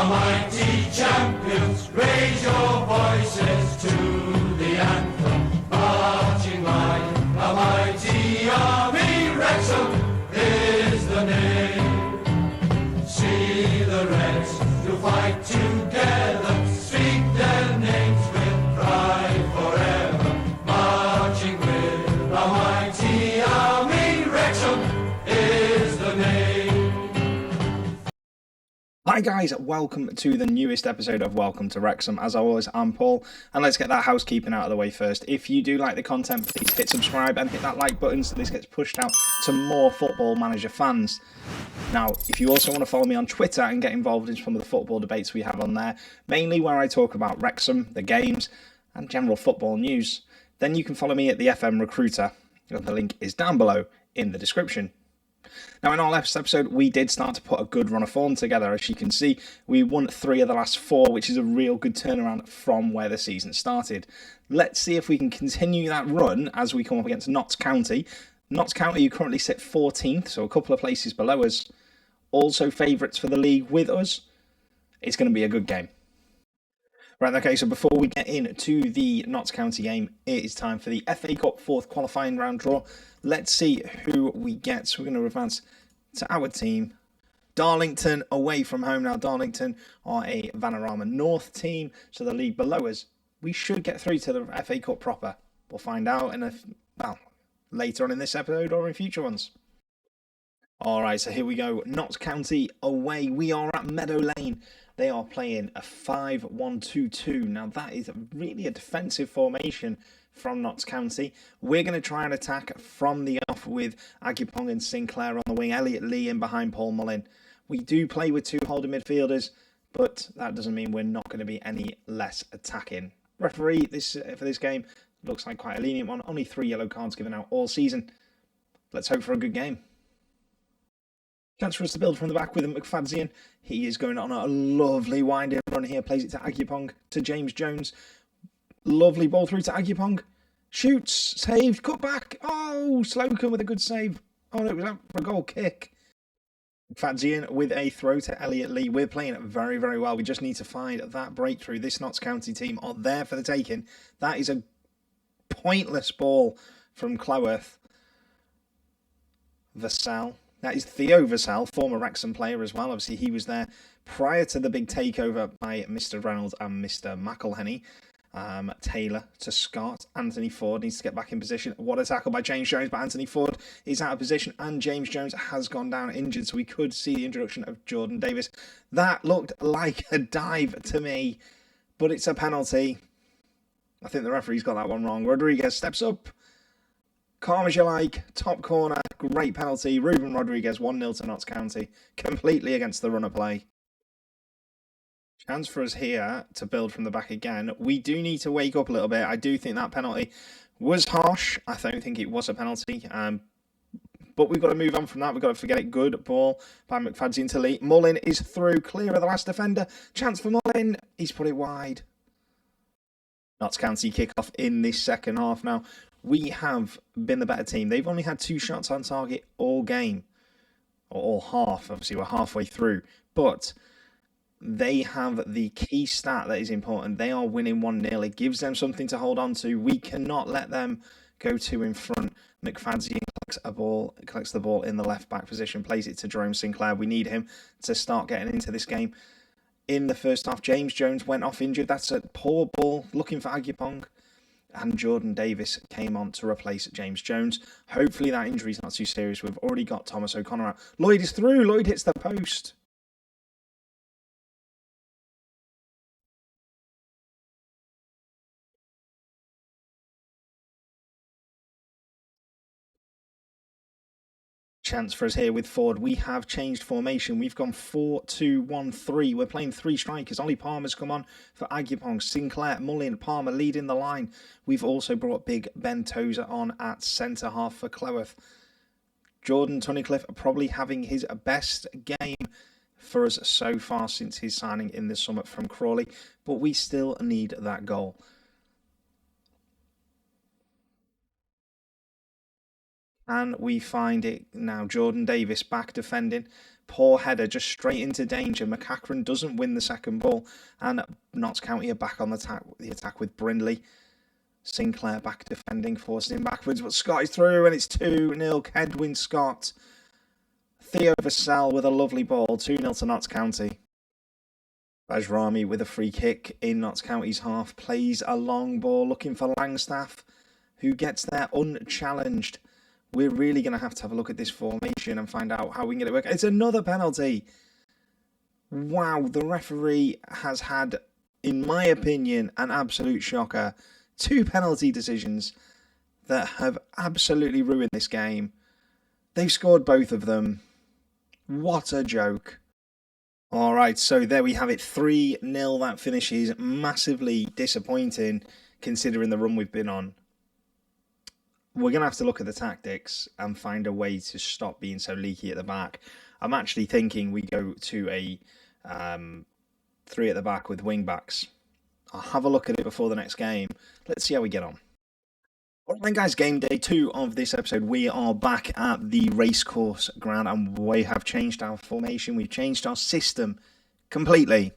our mighty champions, raise your voices to the anthem. Marching line, a mighty army, Wrexham is the name. See the Reds who fight together, speak their names with pride forever. Marching with a mighty army, Wrexham is the name. Hi guys, welcome to the newest episode of Welcome to Wrexham. As always, I'm Paul, and let's get that housekeeping out of the way first. If you do like the content, please hit subscribe and hit that like button so this gets pushed out to more Football Manager fans. Now, if you also want to follow me on Twitter and get involved in some of the football debates we have on there, mainly where I talk about Wrexham, the games, and general football news, then you can follow me at the FM Recruiter. The link is down below in the description. Now, in our last episode, we did start to put a good run of form together. As you can see, we won 3 of the last 4, which is a real good turnaround from where the season started. Let's see if we can continue that run as we come up against Notts County. Notts County, you currently sit 14th, so a couple of places below us. Also favourites for the league with us. It's going to be a good game. Right, okay, so before we get into the Notts County game, it is time for the FA Cup 4th qualifying round draw. Let's see who we get. So we're going to advance to our team. Darlington away from home. Now, Darlington are a Vanarama North team, so the league below us. We should get through to the FA Cup proper. We'll find out later on in this episode or in future ones. Alright, so here we go. Notts County away. We are at Meadow Lane. They are playing a 5-1-2-2. Now, that is really a defensive formation from Notts County. We're going to try and attack from the off with Agipong and Sinclair on the wing. Elliot Lee in behind Paul Mullin. We do play with 2 holding midfielders, but that doesn't mean we're not going to be any less attacking. Referee for this game looks like quite a lenient one. Only 3 yellow cards given out all season. Let's hope for a good game. Chance for us to build from the back with McFadzean. He is going on a lovely winding run here. Plays it to Agipong, to James Jones. Lovely ball through to Agipong. Shoots, saved, cut back. Oh, Slocum with a good save. Oh, no, it was out for a goal kick. McFadzean with a throw to Elliot Lee. We're playing it very, very well. We just need to find that breakthrough. This Notts County team are there for the taking. That is a pointless ball from Cloworth. Vassell. That is Theo Vassell, former Wrexham player as well. Obviously, he was there prior to the big takeover by Mr. Reynolds and Mr. McElhenney. Taylor to Scott. Anthony Ford needs to get back in position. What a tackle by James Jones, but Anthony Ford is out of position and James Jones has gone down injured, so we could see the introduction of Jordan Davis. That looked like a dive to me, but it's a penalty. I think the referee's got that one wrong. Rodriguez steps up. Calm as you like, top corner, great penalty. Ruben Rodriguez, 1-0 to Notts County, completely against the run of play. Chance for us here to build from the back again. We do need to wake up a little bit. I do think that penalty was harsh. I don't think it was a penalty. But we've got to move on from that. We've got to forget it. Good ball by McFadzean to Lee. Mullin is through, clear of the last defender. Chance for Mullin. He's put it wide. Notts County kick off in this second half now. We have been the better team. They've only had 2 shots on target all game. Or all half. Obviously, we're halfway through. But they have the key stat that is important. They are winning 1-0. It gives them something to hold on to. We cannot let them go 2 in front. McFadzean collects the ball in the left-back position, plays it to Jerome Sinclair. We need him to start getting into this game. In the first half, James Jones went off injured. That's a poor ball, looking for Agipong. And Jordan Davis came on to replace James Jones. Hopefully that injury is not too serious. We've already got Thomas O'Connor out. Lloyd is through. Lloyd hits the post. Chance for us here with Ford. We have changed formation. We've gone 4-2-1-3. We're playing 3 strikers. Ollie Palmer's come on for Agipong. Sinclair, Mullin, Palmer leading the line. We've also brought big Ben Tozer on at centre half for Cloworth. Jordan Tunnicliffe probably having his best game for us so far since his signing in the summer from Crawley. But we still need that goal. And we find it now. Jordan Davis back defending. Poor header, just straight into danger. McCachran doesn't win the second ball, and Notts County are back on the attack with Brindley. Sinclair back defending, forcing him backwards, but Scott is through, and it's 2-0. Kedwin Scott. Theo Vassell with a lovely ball, 2-0 to Notts County. Bajrami with a free kick in Notts County's half, plays a long ball looking for Langstaff, who gets there unchallenged. We're really going to have a look at this formation and find out how we can get it working. It's another penalty. Wow, the referee has had, in my opinion, an absolute shocker. 2 penalty decisions that have absolutely ruined this game. They've scored both of them. What a joke. Alright, so there we have it. 3-0. That finishes massively disappointing considering the run we've been on. We're going to have to look at the tactics and find a way to stop being so leaky at the back. I'm actually thinking we go to a 3 at the back with wing backs. I'll have a look at it before the next game. Let's see how we get on. Alright then guys, game day 2 of this episode. We are back at the racecourse ground and we have changed our formation. We've changed our system completely.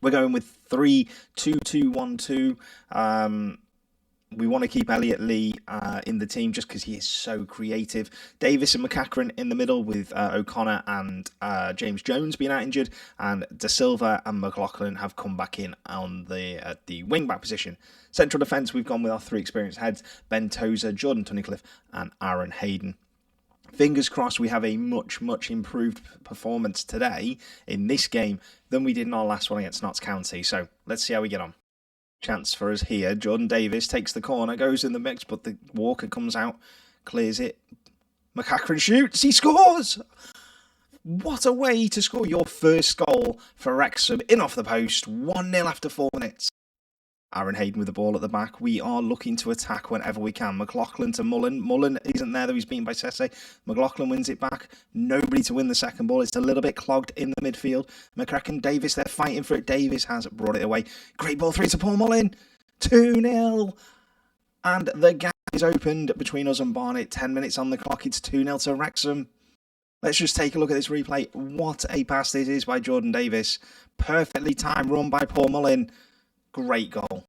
We're going with 3-2-2-1-2. We want to keep Elliot Lee in the team just because he is so creative. Davis and McCachran in the middle with O'Connor and James Jones being out injured. And De Silva and McLaughlin have come back in on the wing-back position. Central defence, we've gone with our 3 experienced heads. Ben Tozer, Jordan Tunnicliffe and Aaron Hayden. Fingers crossed we have a much, much improved performance today in this game than we did in our last one against Notts County. So let's see how we get on. Chance for us here. Jordan Davis takes the corner, goes in the mix, but the Walker comes out, clears it. McCachran shoots, he scores! What a way to score your first goal for Wrexham in off the post. 1-0 after 4 minutes. Aaron Hayden with the ball at the back. We are looking to attack whenever we can. McLaughlin to Mullen. Mullen isn't there though, he's beaten by Sesse. McLaughlin wins it back. Nobody to win the second ball. It's a little bit clogged in the midfield. McCracken, Davis, they're fighting for it. Davis has brought it away. Great ball through to Paul Mullen. 2-0. And the gap is opened between us and Barnet. 10 minutes on the clock. It's 2-0 to Wrexham. Let's just take a look at this replay. What a pass this is by Jordan Davis. Perfectly timed run by Paul Mullen. Great goal.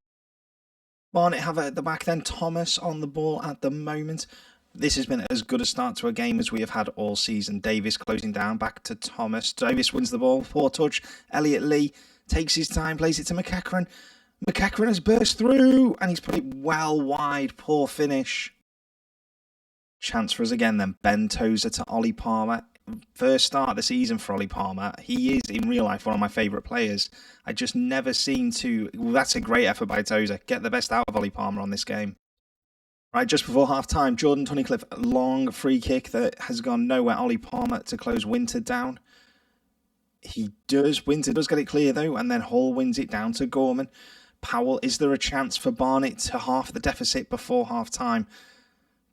Barnet have it at the back then. Thomas on the ball at the moment. This has been as good a start to a game as we have had all season. Davis closing down. Back to Thomas. Davis wins the ball. Poor touch. Elliot Lee takes his time. Plays it to McCachran. McCachran has burst through. And he's put it well wide. Poor finish. Chance for us again then. Ben Tozer to Ollie Palmer. First start of the season for Ollie Palmer. He is, in real life, one of my favourite players. I just never seem to... Well, that's a great effort by Tozer. Get the best out of Ollie Palmer on this game. Right, just before half-time, Jordan Tunnicliffe, long free kick that has gone nowhere. Ollie Palmer to close Winter down. Winter does get it clear, though, and then Hall wins it down to Gorman. Powell, is there a chance for Barnet to half the deficit before half-time?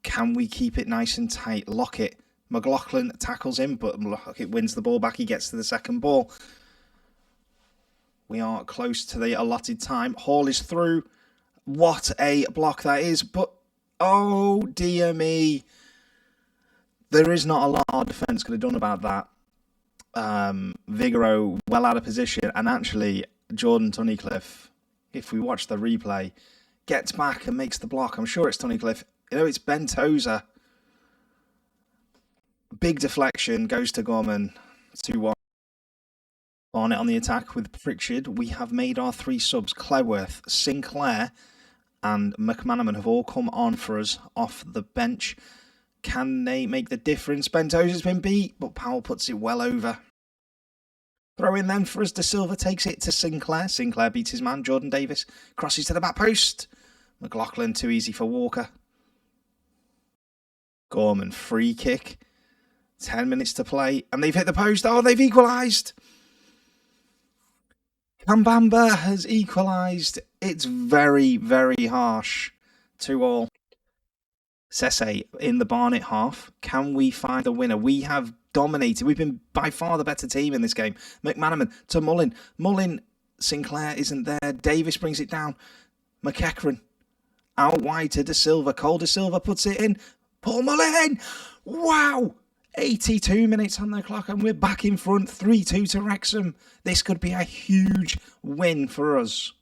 Can we keep it nice and tight? Lockett. McLaughlin tackles him, but Lockett wins the ball back. He gets to the second ball. We are close to the allotted time. Hall is through. What a block that is. But, oh dear me. There is not a lot our defence could have done about that. Vigoro well out of position. And actually, Jordan Tunnicliffe, if we watch the replay, gets back and makes the block. I'm sure it's Tunnicliffe. You know, it's Ben Tozer. Big deflection, goes to Gorman, 2-1. Barnet on the attack with Pritchard. We have made our 3 subs. Cleworth, Sinclair and McManaman have all come on for us off the bench. Can they make the difference? Ben Tozer's been beat, but Powell puts it well over. Throw in then for us. De Silva takes it to Sinclair. Sinclair beats his man, Jordan Davis. Crosses to the back post. McLaughlin too easy for Walker. Gorman, free kick. 10 minutes to play, and they've hit the post. Oh, they've equalised. Kambamba has equalised. It's very, very harsh. 2-2. Sesse in the Barnet half. Can we find the winner? We have dominated. We've been by far the better team in this game. McManaman to Mullen. Mullen, Sinclair isn't there. Davis brings it down. McCachran out wide to De Silva. Cole De Silva puts it in. Paul Mullen. Wow. 82 minutes on the clock and we're back in front, 3-2 to Wrexham. This could be a huge win for us.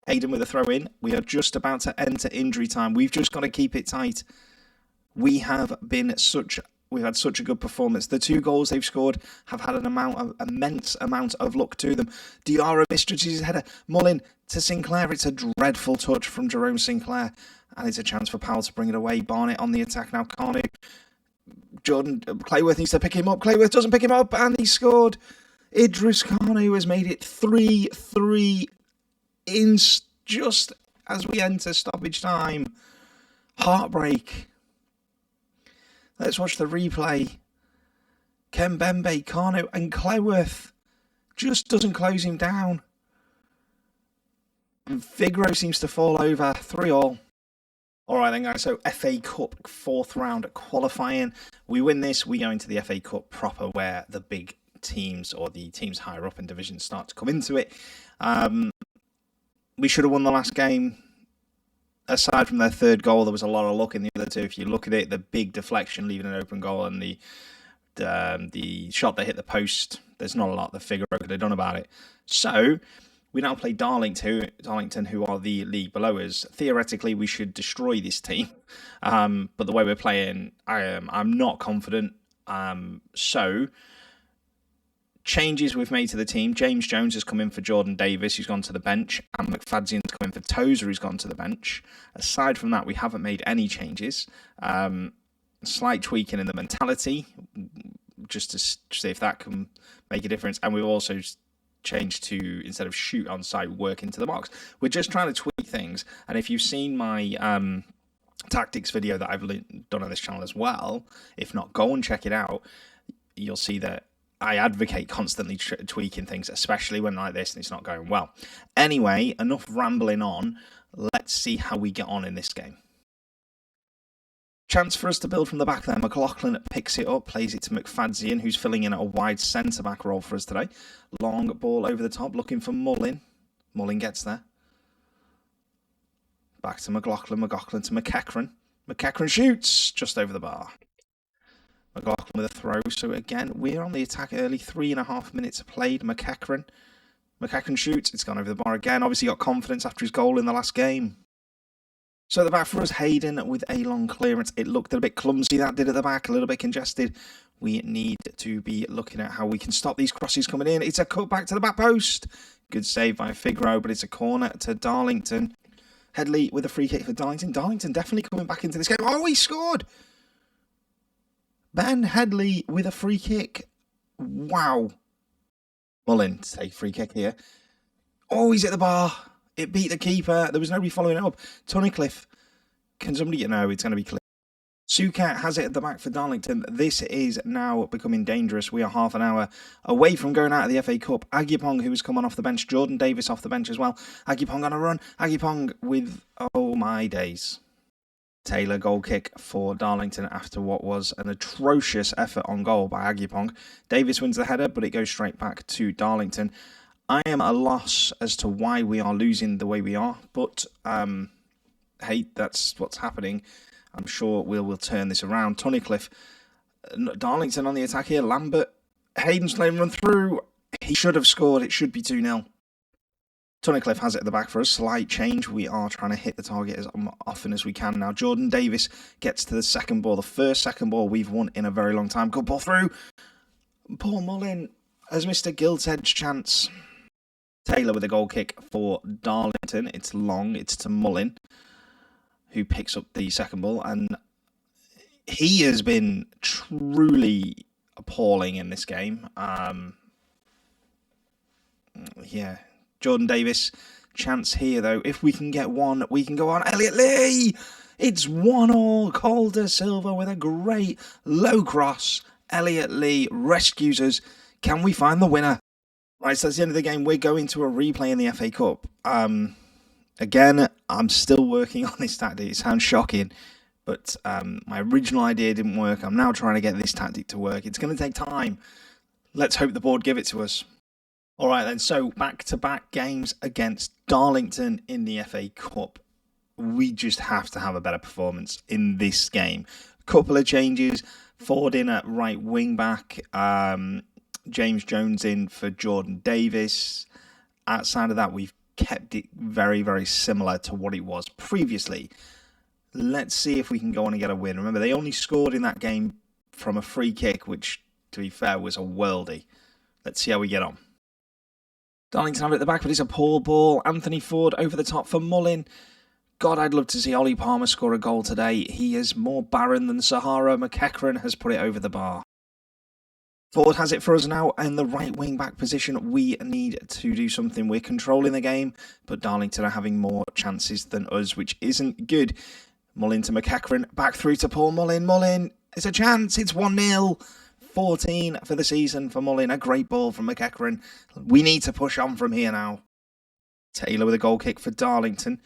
Hayden with a throw in. We are just about to enter injury time. We've just got to keep it tight. We've had such a good performance. The 2 goals they've scored have had an immense amount of luck to them. Diarra misjudges his header. Mullin to Sinclair. It's a dreadful touch from Jerome Sinclair. And it's a chance for Powell to bring it away. Barnett on the attack now. Carney. Clayworth needs to pick him up. Clayworth doesn't pick him up, and he scored. Idris Kanu has made it 3-3 in just as we enter stoppage time. Heartbreak. Let's watch the replay. Kembembe, Kanu, and Clayworth just doesn't close him down. Figaro seems to fall over. 3-3. Alright then guys, so FA Cup 4th round qualifying. We win this, we go into the FA Cup proper where the big teams or the teams higher up in divisions start to come into it. We should have won the last game. Aside from their 3rd goal, there was a lot of luck in the other 2. If you look at it, the big deflection leaving an open goal and the shot that hit the post, there's not a lot that Figaro could have done about it. So we now play Darlington, who are the league below us. Theoretically, we should destroy this team. But the way we're playing, I'm not confident. So, changes we've made to the team. James Jones has come in for Jordan Davis, who's gone to the bench. And McFadzean's come in for Tozer, who's gone to the bench. Aside from that, we haven't made any changes. Slight tweaking in the mentality, just to see if that can make a difference. And we've also changed to, instead of shoot on sight, work into the box. We're just trying to tweak things. And if you've seen my tactics video that I've done on this channel as well, if not, go and check it out. You'll see that I advocate constantly tweaking things, especially when like this and it's not going well. Anyway, enough rambling on. Let's see how we get on in this game. Chance for us to build from the back there. McLaughlin picks it up, plays it to McFadzean, who's filling in a wide centre-back role for us today. Long ball over the top, looking for Mullin. Mullin gets there. Back to McLaughlin. McLaughlin to McEachran. McEachran shoots just over the bar. McLaughlin with a throw. So again, we're on the attack early. 3.5 minutes played. McEachran shoots. It's gone over the bar again. Obviously got confidence after his goal in the last game. So at the back for us, Hayden with a long clearance. It looked a bit clumsy, that did at the back, a little bit congested. We need to be looking at how we can stop these crosses coming in. It's a cut back to the back post. Good save by Figaro, but it's a corner to Darlington. Headley with a free kick for Darlington. Darlington definitely coming back into this game. Oh, he scored! Ben Headley with a free kick. Wow. Mullin to take free kick here. Oh, he's at the bar. It beat the keeper. There was nobody following it up. Tunnicliffe. Can somebody... No, it's going to be clear. Sukat has it at the back for Darlington. This is now becoming dangerous. We are half an hour away from going out of the FA Cup. Agipong, who has come on off the bench. Jordan Davis off the bench as well. Agipong on a run. Agipong with... Oh, my days. Taylor goal kick for Darlington after what was an atrocious effort on goal by Agipong. Davis wins the header, but it goes straight back to Darlington. I am at a loss as to why we are losing the way we are, but hey, that's what's happening. I'm sure we'll turn this around. Tunnicliffe, Darlington on the attack here. Lambert, Hayden's letting him run through. He should have scored. It should be 2-0. Tunnicliffe has it at the back for a slight change. We are trying to hit the target as often as we can now. Jordan Davis gets to the second ball. The first second ball we've won in a very long time. Good ball through. Paul Mullin has missed a gilt's edge chance. Taylor with a goal kick for Darlington. It's long. It's to Mullin, who picks up the second ball. And he has been truly appalling in this game. Yeah. Jordan Davis, chance here though. If we can get one, we can go on. Elliot Lee! It's 1-1. Calder Silva with a great low cross. Elliot Lee rescues us. Can we find the winner? Right, so that's the end of the game. We're going to a replay in the FA Cup. Again, I'm still working on this tactic. It sounds shocking, but my original idea didn't work. I'm now trying to get this tactic to work. It's going to take time. Let's hope the board give it to us. All right, then. So back-to-back games against Darlington in the FA Cup. We just have to have a better performance in this game. Couple of changes. Ford in at right wing back. James Jones in for Jordan Davis. Outside of that, we've kept it very, very similar to what it was previously. Let's see if we can go on and get a win. Remember, they only scored in that game from a free kick, which, to be fair, was a worldie. Let's see how we get on. Darlington have it at the back, but it's a poor ball. Anthony Ford over the top for Mullin. God, I'd love to see Ollie Palmer score a goal today. He is more barren than Sahara. McEachran has put it over the bar. Ford has it for us now in the right wing back position. We need to do something. We're controlling the game, but Darlington are having more chances than us, which isn't good. Mullin to McEachran, back through to Paul Mullin. Mullin, it's a chance. It's 1-0. 14 for the season for Mullin. A great ball from McEachran. We need to push on from here now. Taylor with a goal kick for Darlington.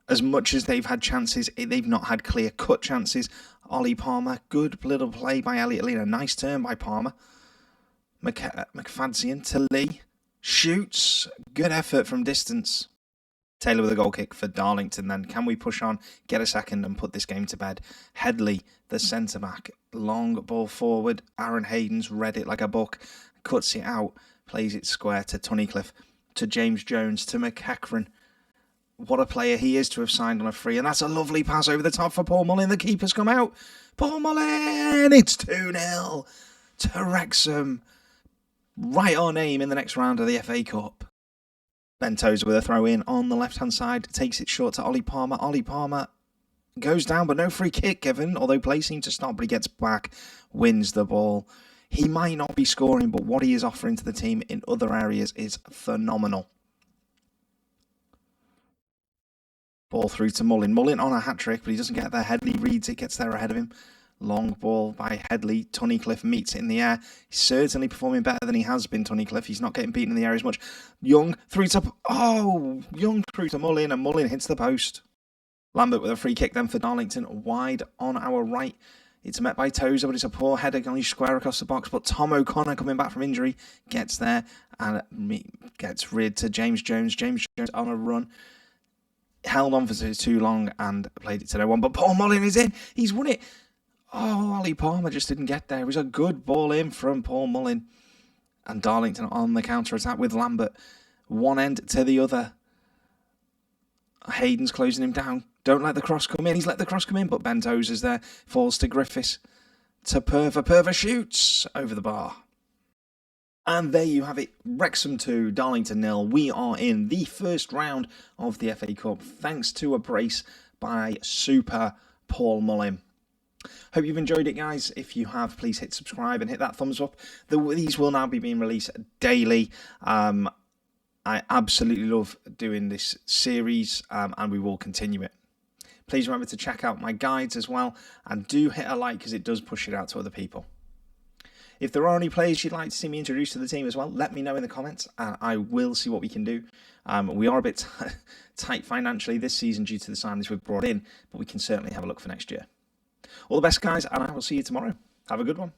As much as they've had chances, they've not had clear-cut chances. Ollie Palmer, good little play by Elliot Lee. A nice turn by Palmer. McFadzean to Lee. Shoots. Good effort from distance. Taylor with a goal kick for Darlington then. Can we push on, get a second and put this game to bed? Headley, the centre-back. Long ball forward. Aaron Hayden's read it like a book. Cuts it out. Plays it square to Tunnicliffe. To James Jones. To McEachran. What a player he is to have signed on a free. And that's a lovely pass over the top for Paul Mullin. The keeper's come out. Paul Mullin! It's 2-0 to Wrexham. Right on aim in the next round of the FA Cup. Ben Tozer with a throw in on the left-hand side. Takes it short to Ollie Palmer. Ollie Palmer goes down, but no free kick given. Although play seemed to stop, but he gets back. Wins the ball. He might not be scoring, but what he is offering to the team in other areas is phenomenal. Ball through to Mullin. Mullin on a hat-trick, but he doesn't get there. Headley reads it, gets there ahead of him. Long ball by Headley. Tunnicliffe meets it in the air. He's certainly performing better than he has been, Tunnicliffe. He's not getting beaten in the air as much. Young through to... Young through to Mullin, and Mullin hits the post. Lambert with a free kick then for Darlington. Wide on our right. It's met by Tozer, but it's a poor header going square across the box. But Tom O'Connor, coming back from injury, gets there and gets rid to James Jones. James Jones on a run. Held on for too long and played it to no one. But Paul Mullin is in. He's won it. Oh, Ollie Palmer just didn't get there. It was a good ball in from Paul Mullin. And Darlington on the counter-attack with Lambert. One end to the other. Hayden's closing him down. Don't let the cross come in. He's let the cross come in, but Ben Tozer's there. Falls to Griffiths. To Purver. Purver shoots over the bar. And there you have it. Wrexham 2, Darlington 0. We are in the first round of the FA Cup, thanks to a brace by Super Paul Mullin. Hope you've enjoyed it, guys. If you have, please hit subscribe and hit that thumbs up. These will now be being released daily. I absolutely love doing this series, and we will continue it. Please remember to check out my guides as well, and do hit a like because it does push it out to other people. If there are any players you'd like to see me introduce to the team as well, let me know in the comments, and I will see what we can do. We are a bit tight financially this season due to the signings we've brought in, but we can certainly have a look for next year. All the best, guys, and I will see you tomorrow. Have a good one.